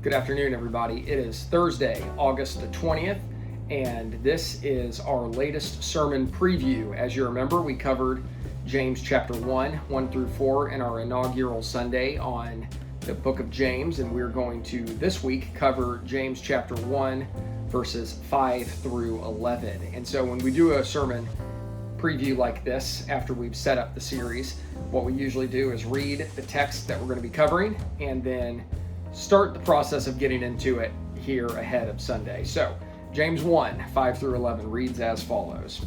Good afternoon, everybody. It is Thursday, August the 20th, and this is our latest sermon preview. As you remember, we covered James chapter 1 through 4 in our inaugural Sunday on the book of James, and we're going to this week cover James chapter 1, verses 5 through 11. And so when we do a sermon preview like this, after we've set up the series, what we usually do is read the text that we're going to be covering and then start the process of getting into it here ahead of Sunday. So, James 1, 5 through 11 reads as follows.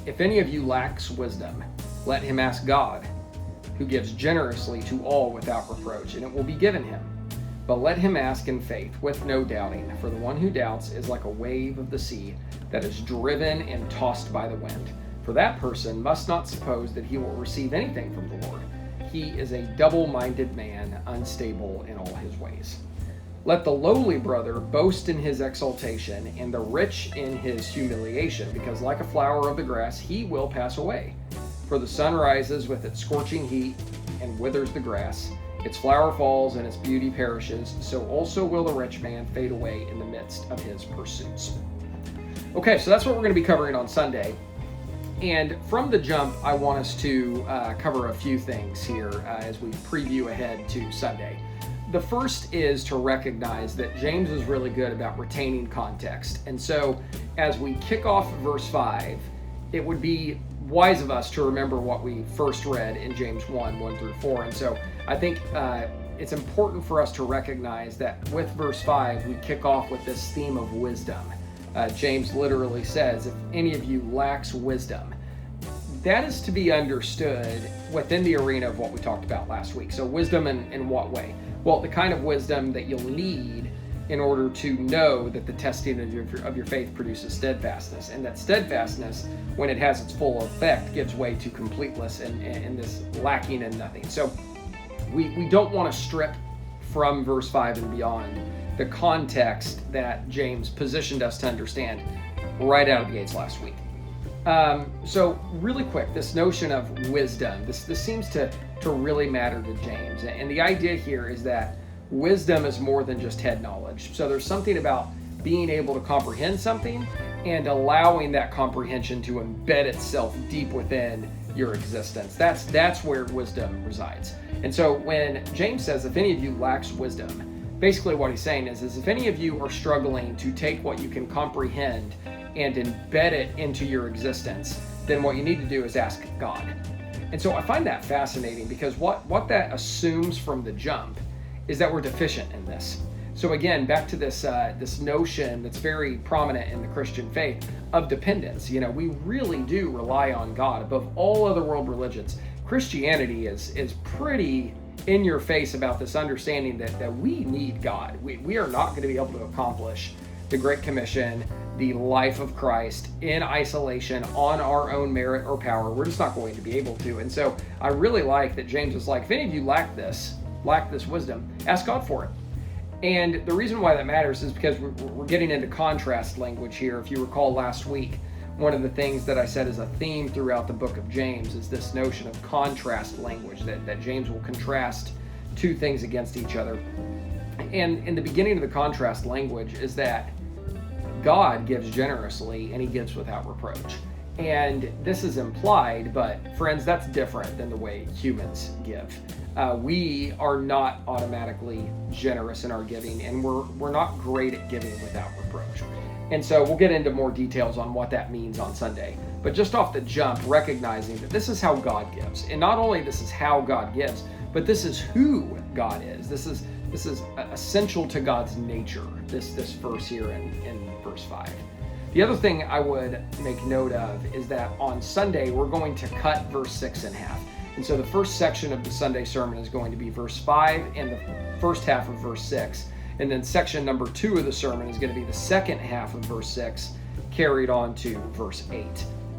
If any of you lacks wisdom, let him ask God, who gives generously to all without reproach, and it will be given him. But let him ask in faith, with no doubting, for the one who doubts is like a wave of the sea that is driven and tossed by the wind. For that person must not suppose that he will receive anything from the Lord. He is a double-minded man, unstable in all his ways. Let the lowly brother boast in his exaltation, and the rich in his humiliation, because like a flower of the grass, he will pass away. For the sun rises with its scorching heat and withers the grass. Its flower falls and its beauty perishes, so also will the rich man fade away in the midst of his pursuits. Okay, so that's what we're going to be covering on Sunday. And from the jump, I want us to cover a few things here as we preview ahead to Sunday. The first is to recognize that James is really good about retaining context. And so as we kick off verse 5, it would be wise of us to remember what we first read in James 1 through 4. And so I think it's important for us to recognize that with verse 5, we kick off with this theme of wisdom. James literally says, if any of you lacks wisdom, that is to be understood within the arena of what we talked about last week. So wisdom in what way? Well, the kind of wisdom that you'll need in order to know that the testing of your faith produces steadfastness. And that steadfastness, when it has its full effect, gives way to completeness and this lacking in nothing. So we don't want to strip from verse 5 and beyond the context that James positioned us to understand right out of the gates last week. So really quick, this notion of wisdom, this seems to really matter to James. And the idea here is that wisdom is more than just head knowledge. So there's something about being able to comprehend something and allowing that comprehension to embed itself deep within your existence. That's where wisdom resides. And so when James says, if any of you lacks wisdom, basically what he's saying is if any of you are struggling to take what you can comprehend and embed it into your existence, then what you need to do is ask God. And so I find that fascinating because what that assumes from the jump is that we're deficient in this. So again, back to this notion that's very prominent in the Christian faith of dependence. You know, we really do rely on God above all other world religions. Christianity is pretty in your face about this understanding that we need God. We are not going to be able to accomplish the Great Commission, the life of Christ in isolation on our own merit or power. We're just not going to be able to. And so I really like that James is like, if any of you lack this wisdom, ask God for it. And the reason why that matters is because we're getting into contrast language here. If you recall last week, one of the things that I said is a theme throughout the book of James is this notion of contrast language, that James will contrast two things against each other. And in the beginning of the contrast language is that God gives generously and he gives without reproach. And this is implied, but friends, that's different than the way humans give. We are not automatically generous in our giving, and we're not great at giving without reproach. And so we'll get into more details on what that means on Sunday. But just off the jump, recognizing that this is how God gives. And not only this is how God gives, but this is who God is. This is essential to God's nature, this verse here in verse 5. The other thing I would make note of is that on Sunday, we're going to cut verse 6 in half. And so the first section of the Sunday sermon is going to be verse 5 and the first half of verse 6. And then section number 2 of the sermon is going to be the second half of verse 6 carried on to verse 8.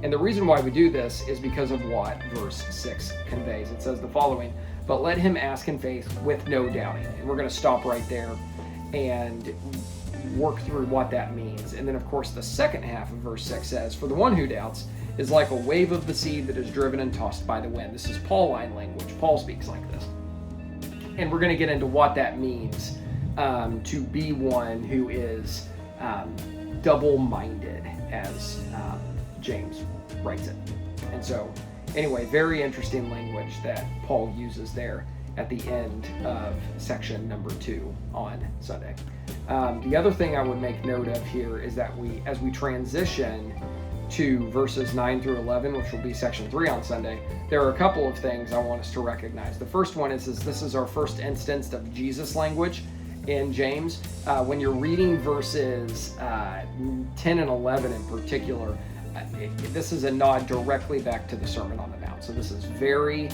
And the reason why we do this is because of what verse 6 conveys. It says the following, but let him ask in faith with no doubting. And we're going to stop right there and work through what that means. And then, of course, the second half of verse 6 says, for the one who doubts is like a wave of the sea that is driven and tossed by the wind. This is Pauline language. Paul speaks like this. And we're going to get into what that means to be one who is double-minded, as James writes it. And so, anyway, very interesting language that Paul uses there at the end of section number 2 on Sunday. The other thing I would make note of here is that as we transition to verses 9 through 11, which will be section 3 on Sunday, there are a couple of things I want us to recognize. The first one is this is our first instance of Jesus language in James. When you're reading verses 10 and 11 in particular, this is a nod directly back to the Sermon on the Mount. So this is very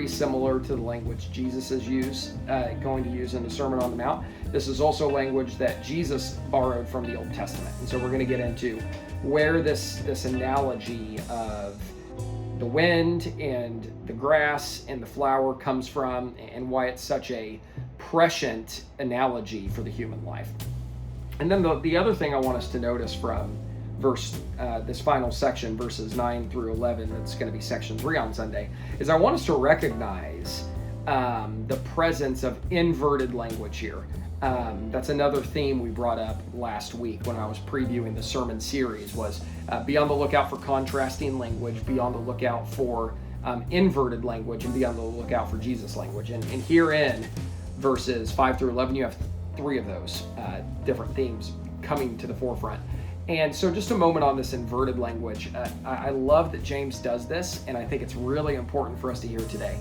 similar to the language Jesus is going to use in the Sermon on the Mount. This is also language that Jesus borrowed from the Old Testament. And so we're going to get into where this analogy of the wind and the grass and the flower comes from, and why it's such a prescient analogy for the human life. And then the other thing I want us to notice from this final section, verses 9 through 11, that's going to be section 3 on Sunday, is I want us to recognize the presence of inverted language here. That's another theme we brought up last week when I was previewing the sermon series, was be on the lookout for contrasting language, be on the lookout for inverted language, and be on the lookout for Jesus language. And here in verses 5 through 11, you have 3 of those different themes coming to the forefront. And so just a moment on this inverted language. I love that James does this, and I think it's really important for us to hear today.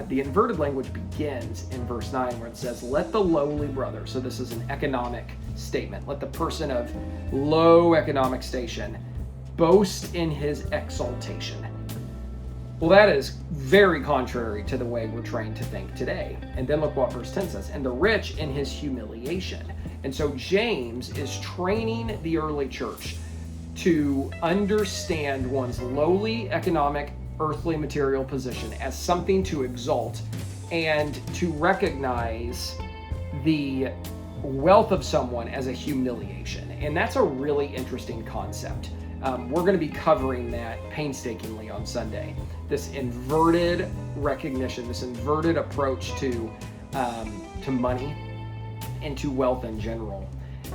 The inverted language begins in verse 9, where it says, let the lowly brother, so this is an economic statement, let the person of low economic station boast in his exaltation. Well, that is very contrary to the way we're trained to think today. And then look what verse 10 says, and the rich in his humiliation. And so James is training the early church to understand one's lowly economic, earthly, material position as something to exalt, and to recognize the wealth of someone as a humiliation. And that's a really interesting concept. We're going to be covering that painstakingly on Sunday. This inverted recognition, this inverted approach to money and to wealth in general.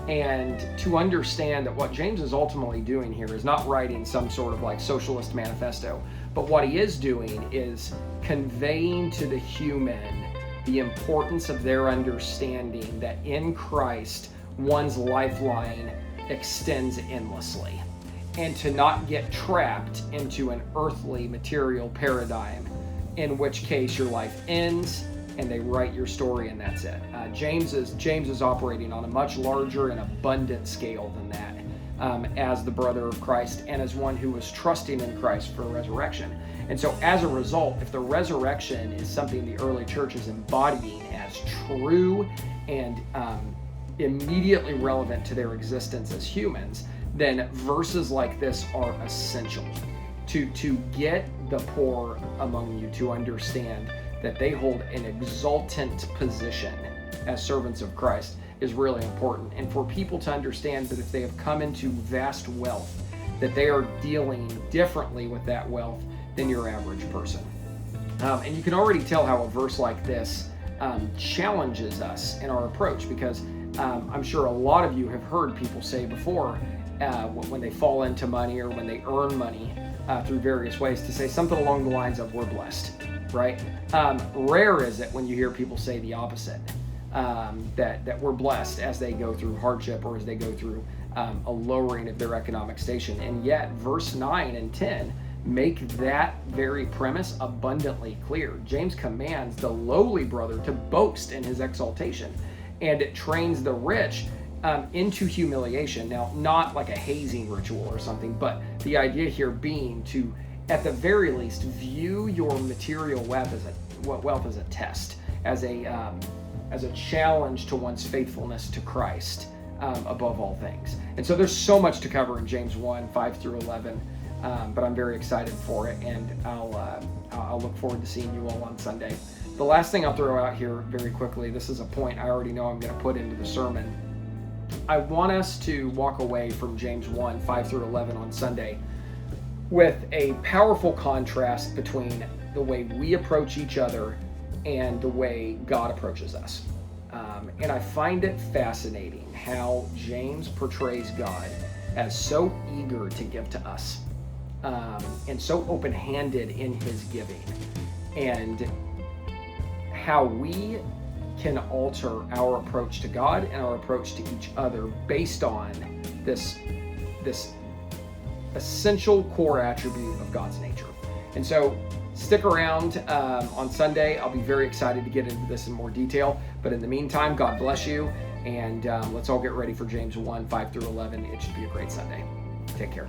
And to understand that what James is ultimately doing here is not writing some sort of like socialist manifesto, but what he is doing is conveying to the human the importance of their understanding that in Christ, one's lifeline extends endlessly, and to not get trapped into an earthly material paradigm, in which case your life ends and they write your story and that's it. James is operating on a much larger and abundant scale than that, as the brother of Christ and as one who was trusting in Christ for resurrection. And so as a result, if the resurrection is something the early church is embodying as true and immediately relevant to their existence as humans, then verses like this are essential to get the poor among you to understand that they hold an exultant position as servants of Christ is really important. And for people to understand that if they have come into vast wealth, that they are dealing differently with that wealth than your average person. And you can already tell how a verse like this challenges us in our approach, because I'm sure a lot of you have heard people say before, when they fall into money or when they earn money through various ways, to say something along the lines of, we're blessed, right? Rare is it when you hear people say the opposite, that we're blessed as they go through hardship or as they go through a lowering of their economic station. And yet verse 9 and 10 make that very premise abundantly clear. James commands the lowly brother to boast in his exaltation, and it trains the rich into humiliation. Now, not like a hazing ritual or something, but the idea here being to, at the very least, view your material wealth as a test, as a challenge to one's faithfulness to Christ above all things. And so there's so much to cover in James 1, 5 through 11, but I'm very excited for it, and I'll look forward to seeing you all on Sunday. The last thing I'll throw out here very quickly, this is a point I already know I'm going to put into the sermon. I want us to walk away from James 1, 5 through 11 on Sunday with a powerful contrast between the way we approach each other and the way God approaches us. And I find it fascinating how James portrays God as so eager to give to us, and so open-handed in his giving, and how we can alter our approach to God and our approach to each other based on this essential core attribute of God's nature. And so stick around on Sunday. I'll be very excited to get into this in more detail. But in the meantime, God bless you. And let's all get ready for James 1, 5 through 11. It should be a great Sunday. Take care.